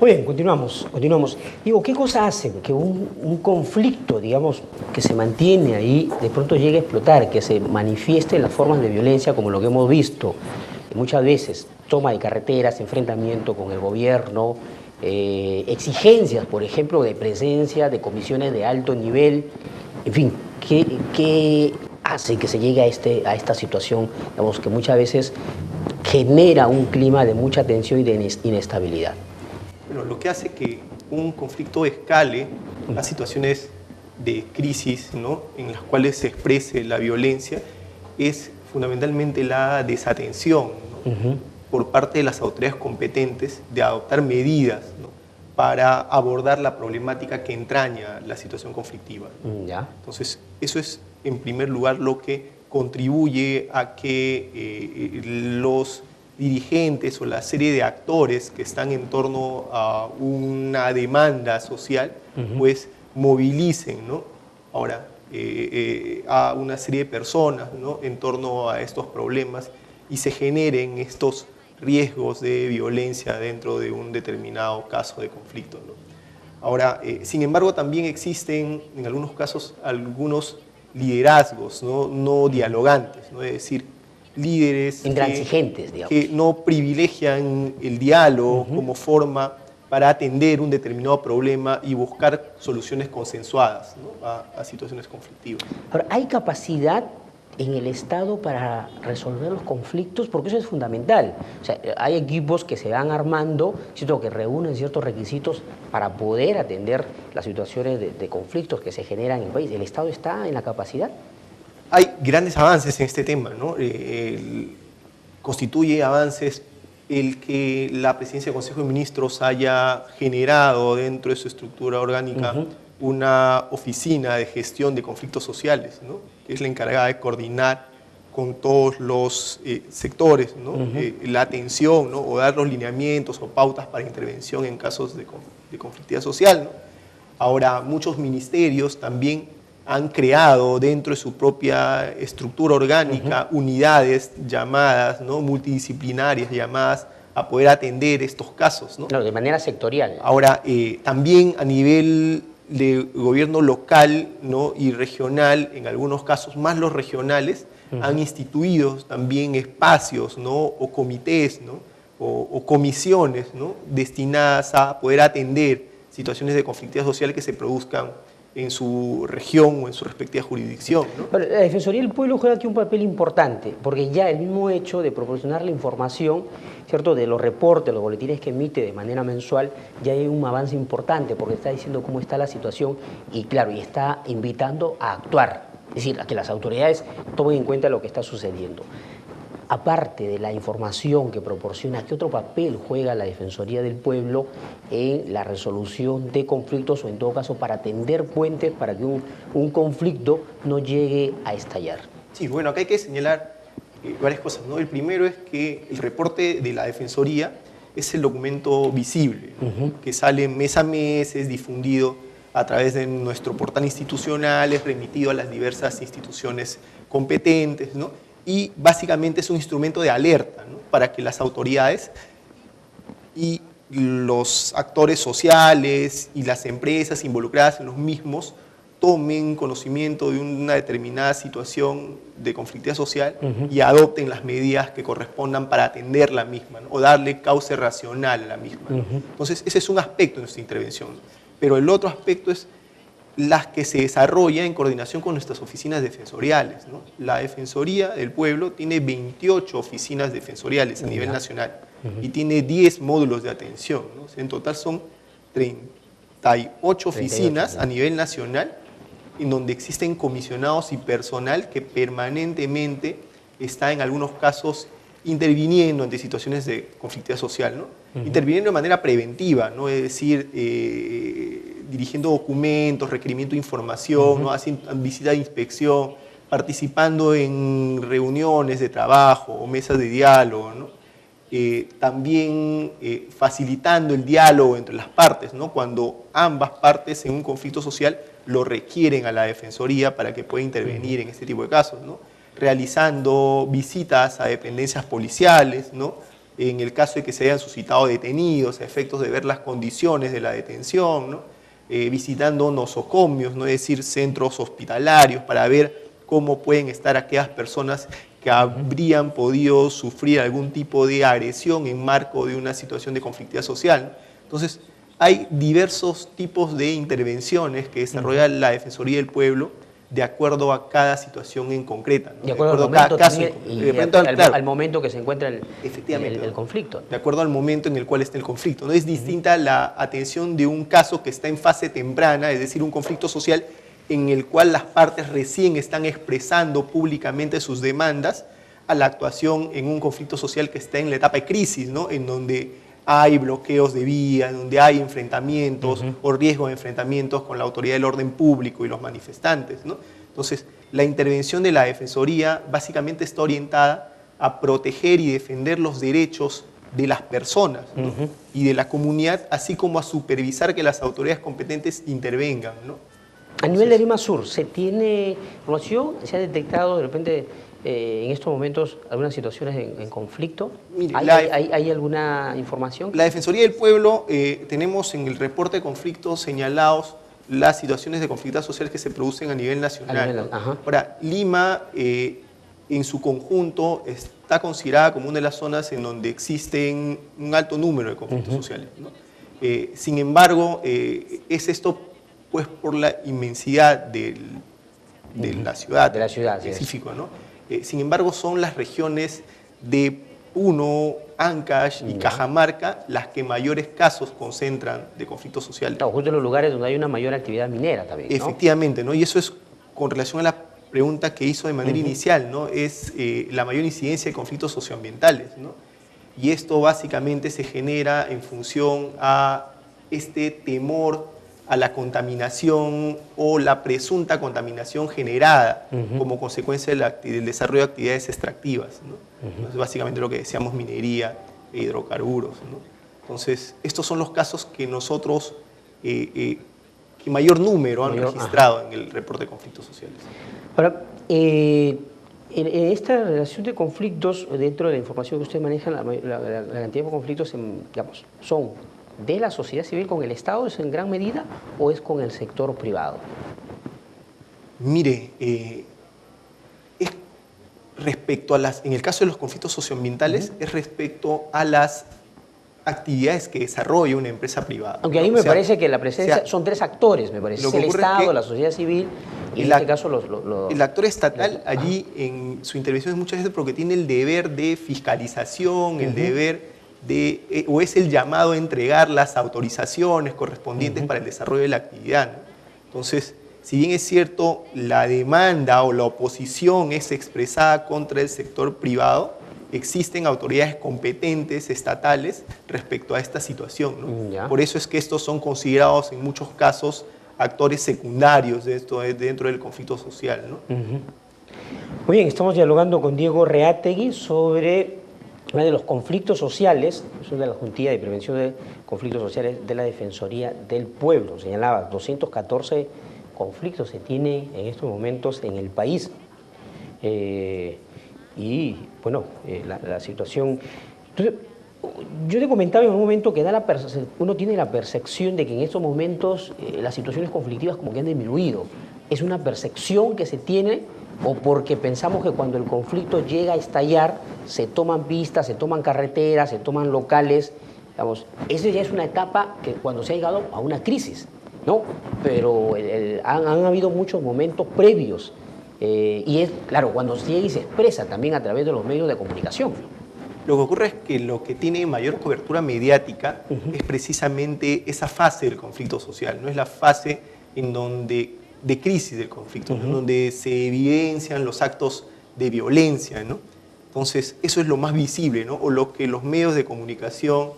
Muy bien, continuamos. Digo, ¿qué cosa hace que un conflicto, digamos, que se mantiene ahí, de pronto llegue a explotar, que se manifieste en las formas de violencia como lo que hemos visto muchas veces, toma de carreteras, enfrentamiento con el gobierno, exigencias, por ejemplo, de presencia de comisiones de alto nivel, en fin, ¿qué hace que se llegue a esta situación, digamos, que muchas veces genera un clima de mucha tensión y de inestabilidad? Bueno, lo que hace que un conflicto escale a situaciones de crisis, ¿no?, en las cuales se exprese la violencia es fundamentalmente la desatención, ¿no?, por parte de las autoridades competentes de adoptar medidas, ¿no?, para abordar la problemática que entraña la situación conflictiva. ¿Ya? Entonces, eso es en primer lugar lo que contribuye a que los dirigentes o la serie de actores que están en torno a una demanda social, pues movilicen, ¿no?, ahora a una serie de personas, ¿no?, en torno a estos problemas y se generen estos riesgos de violencia dentro de un determinado caso de conflicto, ¿no? Ahora, sin embargo, también existen en algunos casos algunos liderazgos no dialogantes, ¿no?, es decir, líderes intransigentes, digamos, que no privilegian el diálogo como forma para atender un determinado problema y buscar soluciones consensuadas, ¿no?, a situaciones conflictivas. Ahora, ¿hay capacidad en el Estado para resolver los conflictos? Porque eso es fundamental. O sea, hay equipos que se van armando, ¿cierto?, que reúnen ciertos requisitos para poder atender las situaciones de conflictos que se generan en el país. ¿El Estado está en la capacidad? Hay grandes avances en este tema, ¿no? Constituye avances el que la Presidencia del Consejo de Ministros haya generado dentro de su estructura orgánica una oficina de gestión de conflictos sociales, ¿no?, que es la encargada de coordinar con todos los sectores, ¿no?, la atención, ¿no?, o dar los lineamientos o pautas para intervención en casos de conflictividad social, ¿no? Ahora, muchos ministerios también han creado dentro de su propia estructura orgánica unidades llamadas, ¿no?, multidisciplinarias, llamadas a poder atender estos casos, ¿no? Claro, de manera sectorial. Ahora, también a nivel de gobierno local, ¿no?, y regional, en algunos casos más los regionales, han instituido también espacios, ¿no?, o comités, ¿no?, o comisiones, ¿no?, destinadas a poder atender situaciones de conflictividad social que se produzcan en su región o en su respectiva jurisdicción, ¿no? Bueno, la Defensoría del Pueblo juega aquí un papel importante, porque ya el mismo hecho de proporcionar la información, ¿cierto?, de los reportes, los boletines que emite de manera mensual, ya hay un avance importante, porque está diciendo cómo está la situación y, claro, y está invitando a actuar, es decir, a que las autoridades tomen en cuenta lo que está sucediendo. Aparte de la información que proporciona, ¿qué otro papel juega la Defensoría del Pueblo en la resolución de conflictos o, en todo caso, para tender puentes para que un conflicto no llegue a estallar? Sí, bueno, acá hay que señalar varias cosas, ¿no? El primero es que el reporte de la Defensoría es el documento visible, que sale mes a mes, es difundido a través de nuestro portal institucional, es remitido a las diversas instituciones competentes, ¿no?, y básicamente es un instrumento de alerta, ¿no?, para que las autoridades y los actores sociales y las empresas involucradas en los mismos tomen conocimiento de una determinada situación de conflictividad social y adopten las medidas que correspondan para atender la misma, ¿no?, o darle cauce racional a la misma, ¿no? Entonces, ese es un aspecto de nuestra intervención, pero el otro aspecto es las que se desarrolla en coordinación con nuestras oficinas defensoriales, ¿no? La Defensoría del Pueblo tiene 28 oficinas defensoriales a nivel nacional y tiene 10 módulos de atención, ¿no? O sea, en total son 38 oficinas a nivel nacional, en donde existen comisionados y personal que permanentemente está en algunos casos interviniendo ante situaciones de conflictividad social, ¿no? Interviniendo de manera preventiva, ¿no?, es decir, dirigiendo documentos, requerimiento de información, ¿no?, haciendo visitas de inspección, participando en reuniones de trabajo o mesas de diálogo, ¿no? También facilitando el diálogo entre las partes, ¿no?, cuando ambas partes en un conflicto social lo requieren a la Defensoría para que pueda intervenir en este tipo de casos, ¿no?, realizando visitas a dependencias policiales, ¿no?, en el caso de que se hayan suscitado detenidos, a efectos de ver las condiciones de la detención, ¿no? Visitando nosocomios, ¿no? Es decir, centros hospitalarios, para ver cómo pueden estar aquellas personas que habrían podido sufrir algún tipo de agresión en marco de una situación de conflictividad social, ¿no? Entonces, hay diversos tipos de intervenciones que desarrolla la Defensoría del Pueblo de acuerdo a cada situación en concreta, ¿no? De acuerdo a cada caso claro, al momento que se encuentra efectivamente, el conflicto. De acuerdo al momento en el cual está el conflicto, ¿no? Es distinta la atención de un caso que está en fase temprana, es decir, un conflicto social en el cual las partes recién están expresando públicamente sus demandas, a la actuación en un conflicto social que está en la etapa de crisis, ¿no? En donde hay bloqueos de vía, en donde hay enfrentamientos o riesgo de enfrentamientos con la autoridad del orden público y los manifestantes, ¿no? Entonces, la intervención de la Defensoría básicamente está orientada a proteger y defender los derechos de las personas, ¿no? Y de la comunidad, así como a supervisar que las autoridades competentes intervengan, ¿no? A nivel de Lima Sur, ¿se tiene información? ¿Se ha detectado de repente en estos momentos algunas situaciones en conflicto? Mire, ¿Hay alguna información? La Defensoría del Pueblo, tenemos en el reporte de conflictos señalados las situaciones de conflictividad social que se producen a nivel nacional. Ahora, Lima, en su conjunto, está considerada como una de las zonas en donde existen un alto número de conflictos sociales, ¿no? Sin embargo, es esto pues por la inmensidad de la ciudad, específico, ¿no? Sin embargo, son las regiones de Puno, Ancash y Cajamarca las que mayores casos concentran de conflictos sociales. Claro, justo en los lugares donde hay una mayor actividad minera también, ¿no? Efectivamente, ¿no? Y eso es con relación a la pregunta que hizo de manera inicial, ¿no? Es la mayor incidencia de conflictos socioambientales, ¿no? Y esto básicamente se genera en función a este temor a la contaminación o la presunta contaminación generada como consecuencia del desarrollo de actividades extractivas, ¿no? Entonces, básicamente lo que decíamos, minería e hidrocarburos, ¿no? Entonces, estos son los casos que nosotros, que mayor número han registrado en el reporte de conflictos sociales. Ahora, en esta relación de conflictos, dentro de la información que usted maneja, la cantidad de conflictos, digamos, son de la sociedad civil con el Estado, ¿es en gran medida o es con el sector privado? Mire, es respecto a en el caso de los conflictos socioambientales, es respecto a las actividades que desarrolla una empresa privada. Aunque a mí me parece que la presencia, son tres actores, me parece, es el Estado, la sociedad civil y en este caso el actor estatal allí en su intervención es muchas veces porque tiene el deber de fiscalización, el deber o es el llamado a entregar las autorizaciones correspondientes para el desarrollo de la actividad, ¿no? Entonces, si bien es cierto, la demanda o la oposición es expresada contra el sector privado, existen autoridades competentes estatales respecto a esta situación, ¿no? Por eso es que estos son considerados en muchos casos actores secundarios dentro del conflicto social, ¿no? Muy bien, estamos dialogando con Diego Reátegui sobre uno de los conflictos sociales, es una de la Juntilla de Prevención de Conflictos Sociales de la Defensoría del Pueblo. Señalaba, 214 conflictos se tiene en estos momentos en el país. Y bueno, la situación... Entonces, yo te comentaba en un momento que uno tiene la percepción de que en estos momentos las situaciones conflictivas como que han disminuido. ¿Es una percepción que se tiene o porque pensamos que cuando el conflicto llega a estallar se toman pistas, se toman carreteras, se toman locales? Digamos, esa ya es una etapa que cuando se ha llegado a una crisis, ¿no? Pero han habido muchos momentos previos y es, claro, cuando se llega y se expresa también a través de los medios de comunicación. Lo que ocurre es que lo que tiene mayor cobertura mediática es precisamente esa fase del conflicto social, no es la fase en donde de crisis del conflicto, ¿no? Donde se evidencian los actos de violencia, ¿no? Entonces, eso es lo más visible, ¿no? O lo que los medios de comunicación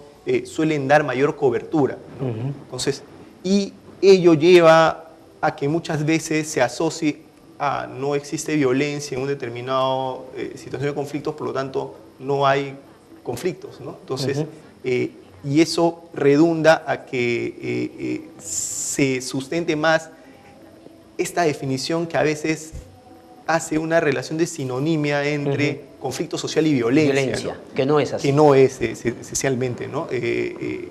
suelen dar mayor cobertura, ¿no? Entonces, y ello lleva a que muchas veces se asocie a no existe violencia en un determinado situación de conflictos, por lo tanto, no hay conflictos, ¿no? Entonces, y eso redunda a que se sustente más esta definición que a veces hace una relación de sinonimia entre conflicto social y violencia, ¿no? Que no es así. Que no es esencialmente, ¿no?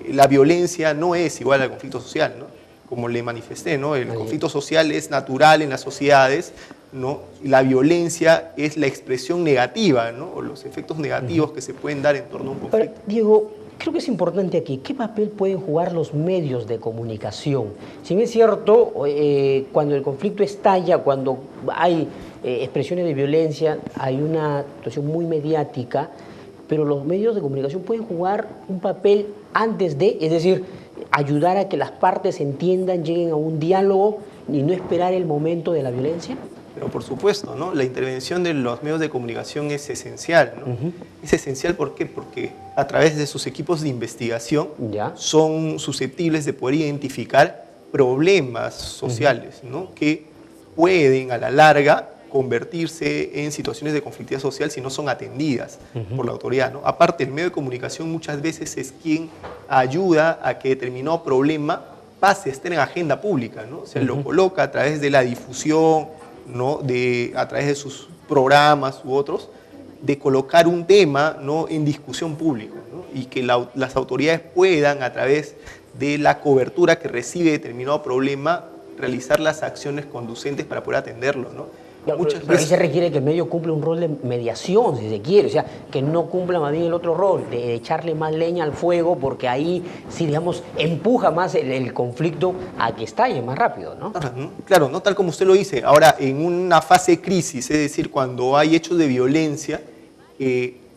La violencia no es igual al conflicto social, ¿no? Como le manifesté, ¿no? El conflicto social es natural en las sociedades, ¿no? La violencia es la expresión negativa, ¿no? O los efectos negativos que se pueden dar en torno a un conflicto. Pero, Diego, creo que es importante aquí, ¿qué papel pueden jugar los medios de comunicación? Si bien es cierto, cuando el conflicto estalla, cuando hay expresiones de violencia, hay una situación muy mediática, pero los medios de comunicación pueden jugar un papel antes de, es decir, ayudar a que las partes entiendan, lleguen a un diálogo y no esperar el momento de la violencia. Pero por supuesto, ¿no? La intervención de los medios de comunicación es esencial, ¿no? Es esencial, ¿por qué? Porque a través de sus equipos de investigación son susceptibles de poder identificar problemas sociales, ¿no? Que pueden a la larga convertirse en situaciones de conflictividad social si no son atendidas por la autoridad, ¿no? Aparte, el medio de comunicación muchas veces es quien ayuda a que determinado problema pase a estar en agenda pública, ¿no? O sea, lo coloca a través de la difusión, ¿no? A través de sus programas u otros, de colocar un tema, ¿no? En discusión pública, ¿no? Y que las autoridades puedan, a través de la cobertura que recibe determinado problema, realizar las acciones conducentes para poder atenderlo, ¿no? Pero ahí se requiere que el medio cumpla un rol de mediación, si se quiere, o sea, que no cumpla más bien el otro rol, de echarle más leña al fuego, porque ahí, sí, digamos, empuja más el conflicto a que estalle más rápido, ¿no? Claro, ¿no? Tal como usted lo dice, ahora en una fase de crisis, es decir, cuando hay hechos de violencia,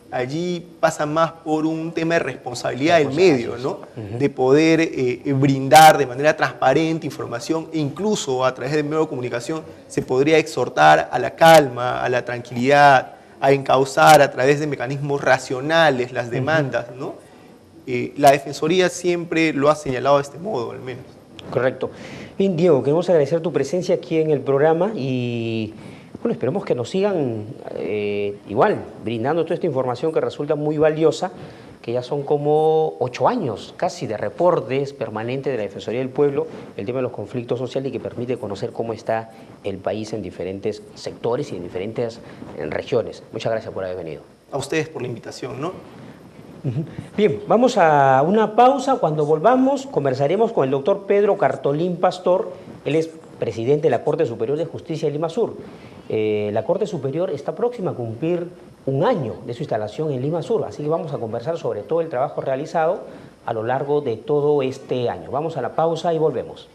allí pasa más por un tema de responsabilidad del medio, ¿no? De poder brindar de manera transparente información, e incluso a través del medio de comunicación se podría exhortar a la calma, a la tranquilidad, a encauzar a través de mecanismos racionales las demandas, ¿no? La Defensoría siempre lo ha señalado de este modo, al menos. Correcto. Bien, Diego, queremos agradecer tu presencia aquí en el programa y bueno, esperemos que nos sigan igual brindando toda esta información que resulta muy valiosa, que ya son como 8 años casi de reportes permanentes de la Defensoría del Pueblo, el tema de los conflictos sociales y que permite conocer cómo está el país en diferentes sectores y en diferentes regiones. Muchas gracias por haber venido. A ustedes por la invitación, ¿no? Bien, vamos a una pausa. Cuando volvamos conversaremos con el doctor Pedro Cartolín Pastor. Él es presidente de la Corte Superior de Justicia de Lima Sur. La Corte Superior está próxima a cumplir 1 año de su instalación en Lima Sur, así que vamos a conversar sobre todo el trabajo realizado a lo largo de todo este año. Vamos a la pausa y volvemos.